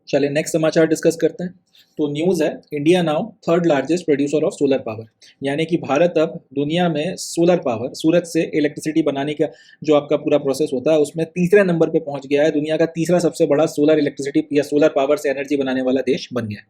चलिए नेक्स्ट समाचार डिस्कस करते हैं। तो न्यूज़ है, India now third largest producer of solar power, यानी कि भारत अब दुनिया में सोलर पावर, सूरज से इलेक्ट्रिसिटी बनाने का जो आपका पूरा प्रोसेस होता है उसमें तीसरे नंबर पे पहुंच गया है। दुनिया का तीसरा सबसे बड़ा सोलर इलेक्ट्रिसिटी या सोलर पावर से एनर्जी बनाने वाला देश बन गया है।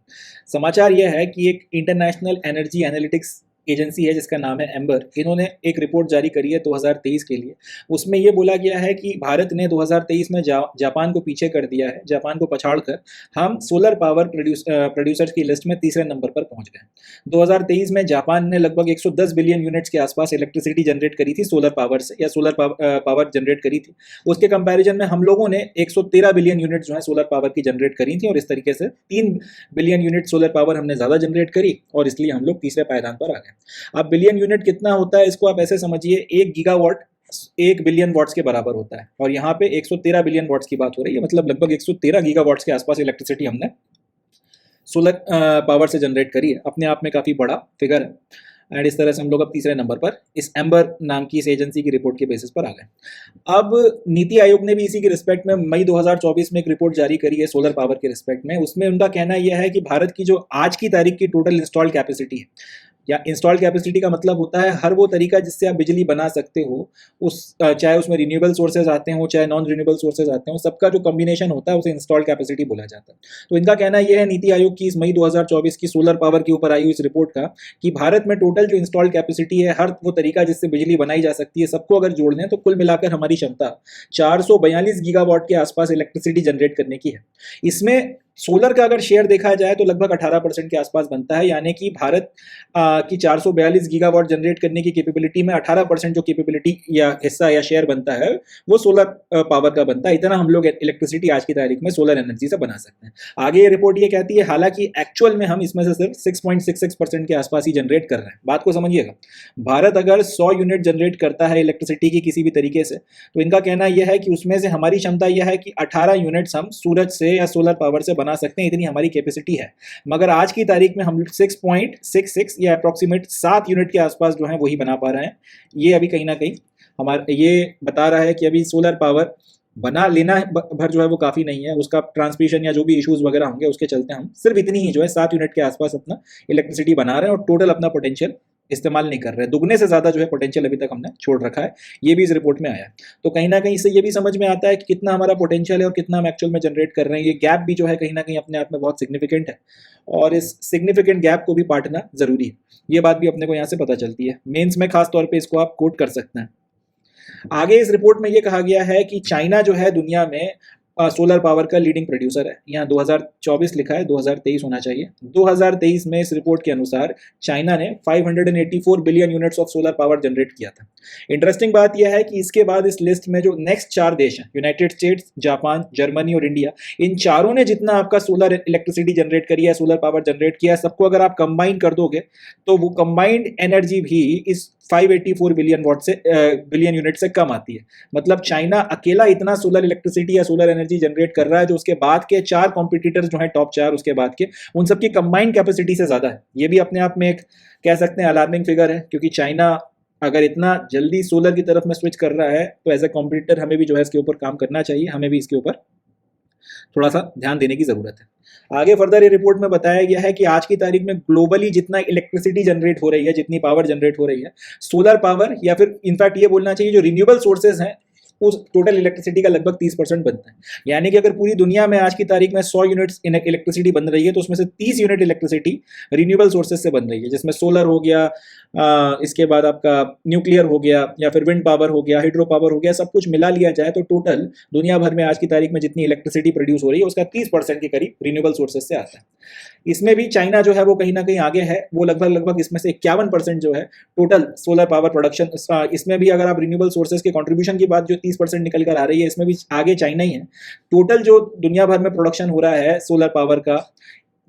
समाचार यह है कि एक इंटरनेशनल एनर्जी एनालिटिक्स एजेंसी है जिसका नाम है एम्बर, इन्होंने एक रिपोर्ट जारी करी है 2023 के लिए। उसमें ये बोला गया है कि भारत ने 2023 में जापान को पीछे कर दिया है, जापान को पछाड़ कर हम सोलर पावर प्रोड्यूसर्स की लिस्ट में तीसरे नंबर पर पहुंच गए। 2023 में जापान ने लगभग 110 बिलियन यूनिट्स के आसपास इलेक्ट्रिसिटी जनरेट करी थी सोलर पावर से, या सोलर पावर जनरेट करी थी। उसके कंपैरिजन में हम लोगों ने 113 बिलियन यूनिट जो है सोलर पावर की जनरेट करी थी, और इस तरीके से 3 बिलियन यूनिट सोलर पावर हमने ज़्यादा जनरेट करी, और इसलिए हम लोग तीसरे पायदान पर आ गए। अब बिलियन यूनिट कितना होता है, इसको आप ऐसे समझिए, 1 गीगावाट 1 बिलियन वाट्स के बराबर होता है, और यहाँ पे 113 बिलियन वाट्स की बात हो रही है, मतलब लगभग 113 गीगावाट्स के आसपास इलेक्ट्रिसिटी हमने सोलर पावर से जनरेट करी है। अपने आप में काफ़ी बड़ा फिगर है, एंड इस तरह से हम लोग अब तीसरे नंबर पर इस एम्बर नाम की इस एजेंसी की रिपोर्ट के बेसिस पर आ गए। अब नीति आयोग ने भी इसी के रिस्पेक्ट में मई 2024 में एक रिपोर्ट जारी करी है सोलर पावर के रिस्पेक्ट में। उसमें उनका कहना यह है कि भारत की जो आज की तारीख की टोटल इंस्टॉल्ड कैपेसिटी है, या इंस्टॉल कैपेसिटी का मतलब होता है हर वो तरीका जिससे आप बिजली बना सकते हो, उस चाहे उसमें रिन्यूएबल सोर्सेज आते हो चाहे नॉन रिन्यूएबल सोर्सेज आते हो, सबका जो कॉम्बिनेशन होता है उसे इंस्टॉल कैपेसिटी बोला जाता है। तो इनका कहना यह है, नीति आयोग की इस मई 2024 की सोलर पावर के ऊपर आई हुई इस रिपोर्ट का, कि भारत में टोटल जो इंस्टॉल कैपेसिटी है, हर वो तरीका जिससे बिजली बनाई जा सकती है, सबको अगर जोड़ लें तो कुल मिलाकर हमारी क्षमता 442 गीगावाट के आसपास इलेक्ट्रिसिटी जनरेट करने की है। इसमें सोलर का अगर शेयर देखा जाए तो लगभग 18% के आसपास बनता है, यानी कि भारत की 442 गीगावाट जनरेट करने की कैपेबिलिटी में 18% जो कैपेबिलिटी या हिस्सा या शेयर बनता है वो सोलर पावर का बनता है। इतना हम लोग इलेक्ट्रिसिटी आज की तारीख में सोलर एनर्जी से बना सकते हैं। आगे ये रिपोर्ट ये कहती है हालांकि एक्चुअल में हम इसमें से सिर्फ 6.66% के आसपास ही जनरेट कर रहे हैं। बात को समझिएगा, भारत अगर 100 यूनिट जनरेट करता है इलेक्ट्रिसिटी की किसी भी तरीके से, तो इनका कहना यह है कि उसमें से हमारी क्षमता यह है कि 18 यूनिट्स हम सूरज से या सोलर पावर से बना सकते हैं, इतनी हमारी कैपेसिटी है। मगर आज की तारीख में हम 6.66 या अप्रॉक्सीमेट 7 यूनिट के आसपास जो है वही बना पा रहे हैं। ये अभी कहीं ना कहीं हमारा ये बता रहा है कि अभी सोलर पावर बना लेना भर जो है वो काफ़ी नहीं है, उसका ट्रांसमिशन या जो भी इश्यूज वगैरह होंगे उसके चलते हम सिर्फ इतनी ही जो है 7 यूनिट के आसपास अपना इलेक्ट्रिसिटी बना रहे हैं, और टोटल अपना पोटेंशियल इस्तेमाल नहीं कर रहे हैं। दुगने से ज़्यादा जो है पोटेंशियल अभी तक हमने छोड़ रखा है, ये भी इस रिपोर्ट में आया। तो कहीं ना कहीं इससे ये भी समझ में आता है कि कितना हमारा पोटेंशियल है और कितना हम एक्चुअल में जनरेट कर रहे हैं। ये गैप भी जो है कहीं ना कहीं अपने आप में बहुत सिग्निफिकेंट है, और इस सिग्निफिकेंट गैप को भी पाटना जरूरी है। ये बात भी अपने को यहाँ से पता चलती है। मेंस में खास तौर पे इसको आप कोट कर सकते हैं। आगे इस रिपोर्ट में ये कहा गया है कि चाइना जो है दुनिया में सोलर पावर का लीडिंग प्रोड्यूसर है। यहाँ 2024 लिखा है, 2023 होना चाहिए। 2023 में इस रिपोर्ट के अनुसार चाइना ने 584 billion units of solar power generate किया था। इंटरेस्टिंग बात यह है कि इसके बाद इस लिस्ट में जो नेक्स्ट 4 देश हैं, यूनाइटेड स्टेट्स, जापान, जर्मनी और इंडिया, इन चारों ने जितना आपका सोलर इलेक्ट्रिसिटी जनरेट करी है, सोलर पावर जनरेट किया है, सबको अगर आप कंबाइन कर दोगे तो वो कंबाइंड एनर्जी भी इस 584 बिलियन यूनिट से कम आती है। मतलब चाइना अकेला इतना सोलर इलेक्ट्रिसिटी या सोलर एनर्जी जनरेट कर रहा है जो उसके बाद के 4 कॉम्पिटिटर्स जो हैं, टॉप 4 उसके बाद के, उन सबकी कंबाइंड कैपेसिटी से ज़्यादा है। ये भी अपने आप में एक कह सकते हैं अलार्मिंग फिगर है, क्योंकि चाइना अगर इतना जल्दी सोलर की तरफ में स्विच कर रहा है तो एज ए कॉम्पिटिटर हमें भी जो है इसके ऊपर काम करना चाहिए, हमें भी इसके ऊपर थोड़ा सा ध्यान देने की जरूरत है। आगे फर्दर ये रिपोर्ट में बताया गया है कि आज की तारीख में ग्लोबली जितना इलेक्ट्रिसिटी जनरेट हो रही है, जितनी पावर जनरेट हो रही है, सोलर पावर या फिर इनफैक्ट ये बोलना चाहिए जो रिन्यूएबल सोर्सेज हैं, उस टोटल इलेक्ट्रिसिटी का लगभग 30% बनता है। यानी कि अगर पूरी दुनिया में आज की तारीख में 100 यूनिट्स इलेक्ट्रिसिटी बन रही है तो उसमें से 30 यूनिट इलेक्ट्रिसिटी रिन्यूएबल सोर्सेज से बन रही है, जिसमें सोलर हो गया, इसके बाद आपका न्यूक्लियर हो गया, या फिर विंड पावर हो गया, हाइड्रो पावर हो गया। सब कुछ मिला लिया जाए तो टोटल दुनिया भर में आज की तारीख में जितनी इलेक्ट्रिसिटी प्रोड्यूस हो रही है उसका 30% के करीब रिन्यूएबल सोर्सेज से आता है। इसमें भी चाइना जो है वो कहीं ना कहीं आगे है, वो लगभग इसमें से 51% जो है टोटल सोलर पावर प्रोडक्शन, इसमें भी अगर आप रिन्यूएबल सोर्सेज के कंट्रीब्यूशन की बात जो 30% निकल कर आ रही है, इसमें भी आगे चाइना ही है। टोटल जो दुनिया भर में प्रोडक्शन हो रहा है सोलर पावर का,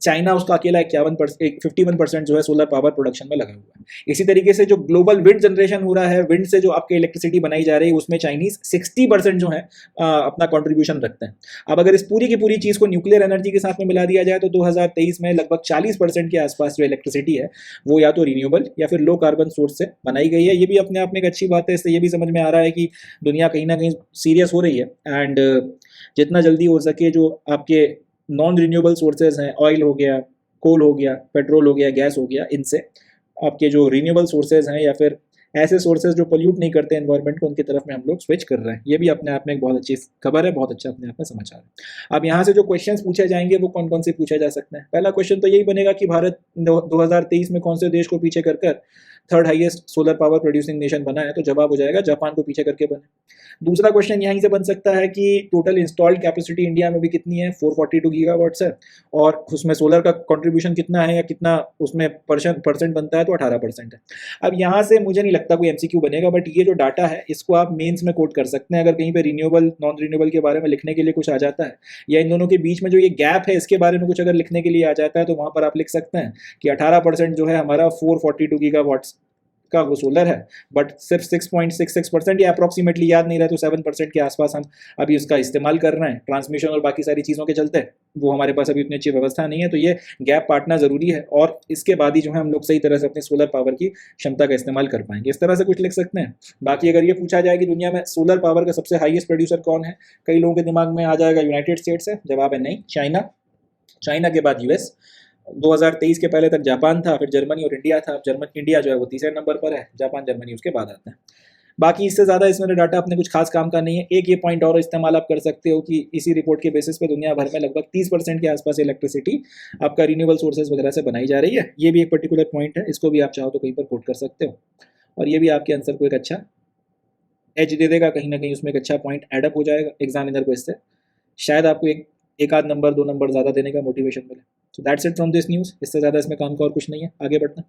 चाइना उसका अकेला 51% जो है सोलर पावर प्रोडक्शन में लगा हुआ है। इसी तरीके से जो ग्लोबल विंड जनरेशन हो रहा है, विंड से जो आपके इलेक्ट्रिसिटी बनाई जा रही है, उसमें चाइनीज 60% जो है अपना कंट्रीब्यूशन रखते हैं। अब अगर इस पूरी की पूरी चीज़ को न्यूक्लियर एनर्जी के साथ में मिला दिया जाए तो 2023 में लगभग 40% के आसपास जो इलेक्ट्रिसिटी है वो या तो रिन्यूएबल या फिर लो कार्बन सोर्स से बनाई गई है। ये भी अपने आप में एक अच्छी बात है। इससे ये भी समझ में आ रहा है कि दुनिया कहीं ना कहीं सीरियस हो रही है, एंड जितना जल्दी हो सके जो आपके नॉन रिन्यूएबल सोर्सेज हैं, ऑयल हो गया, कोल हो गया, पेट्रोल हो गया, गैस हो गया, इनसे आपके जो रिन्यूएबल सोर्सेज हैं या फिर ऐसे सोर्सेज जो पोल्यूट नहीं करते एनवायरनमेंट को, उनकी तरफ में हम लोग स्विच कर रहे हैं। ये भी अपने आप में एक बहुत अच्छी खबर है, बहुत अच्छा अपने आप में समाचार है। अब यहाँ से जो क्वेश्चंस पूछे जाएंगे वो कौन कौन से पूछे जा सकते हैं। पहला क्वेश्चन तो यही बनेगा कि भारत 2023 में कौन से देश को पीछे कर third highest solar power producing nation बना है, तो जवाब हो जाएगा जापान को पीछे करके बने। दूसरा क्वेश्चन यहीं से बन सकता है कि टोटल इंस्टॉल्ड कैपेसिटी इंडिया में भी कितनी है, 442 गीगावाट्स है, और उसमें सोलर का कंट्रीब्यूशन कितना है या कितना उसमें परसेंट बनता है, तो 18% है। अब यहाँ से मुझे नहीं लगता कोई एमसीक्यू बनेगा, बट ये जो डाटा है इसको आप मेंस में कोट कर सकते हैं। अगर कहीं पे रिन्यूएबल नॉन रिन्यूएबल के बारे में लिखने के लिए कुछ आ जाता है, या इन दोनों के बीच में जो ये गैप है इसके बारे में कुछ अगर लिखने के लिए आ जाता है, तो वहाँ पर आप लिख सकते हैं कि 18% जो है हमारा 442 गीगावाट्स का वो सोलर है, बट सिर्फ 6.66% या अप्रॉक्सीमेटली याद नहीं रहा, तो 7% के आसपास हम अभी उसका इस्तेमाल कर रहे हैं। ट्रांसमिशन और बाकी सारी चीज़ों के चलते वो हमारे पास अभी उतनी अच्छी व्यवस्था नहीं है, तो ये गैप पाटना ज़रूरी है, और इसके बाद ही जो है हम लोग सही तरह से अपनी सोलर पावर की क्षमता का इस्तेमाल कर पाएंगे। इस तरह से कुछ लिख सकते हैं। बाकी अगर ये पूछा जाए कि दुनिया में सोलर पावर का सबसे हाईएस्ट प्रोड्यूसर कौन है, कई लोगों के दिमाग में आ जाएगा यूनाइटेड स्टेट्स है। जवाब है नहीं, चाइना के बाद यूएस, 2023 के पहले तक जापान था, फिर जर्मनी और इंडिया था। अब इंडिया जो है वो तीसरे नंबर पर है, जापान जर्मनी उसके बाद आता है। बाकी इससे ज़्यादा इसमें डाटा अपने कुछ खास काम का नहीं है। एक ये पॉइंट और इस्तेमाल आप कर सकते हो कि इसी रिपोर्ट के बेसिस पे दुनिया भर में लगभग 30% के आसपास इलेक्ट्रिसिटी आपका रिन्यूएबल सोर्सेज वगैरह से बनाई जा रही है। ये भी एक पर्टिकुलर पॉइंट है, इसको भी आप चाहो तो कहीं पर कोट कर सकते हो, और ये भी आपके आंसर को एक अच्छा एज दे देगा, कहीं ना कहीं उसमें एक अच्छा पॉइंट एडअप हो जाएगा एग्जामिनर को। इससे शायद आपको एक आध नंबर 2 नंबर ज़्यादा देने का मोटिवेशन मिले। So that's it from this news. इससे ज़्यादा इसमें काम का और कुछ नहीं है, आगे बढ़ते हैं।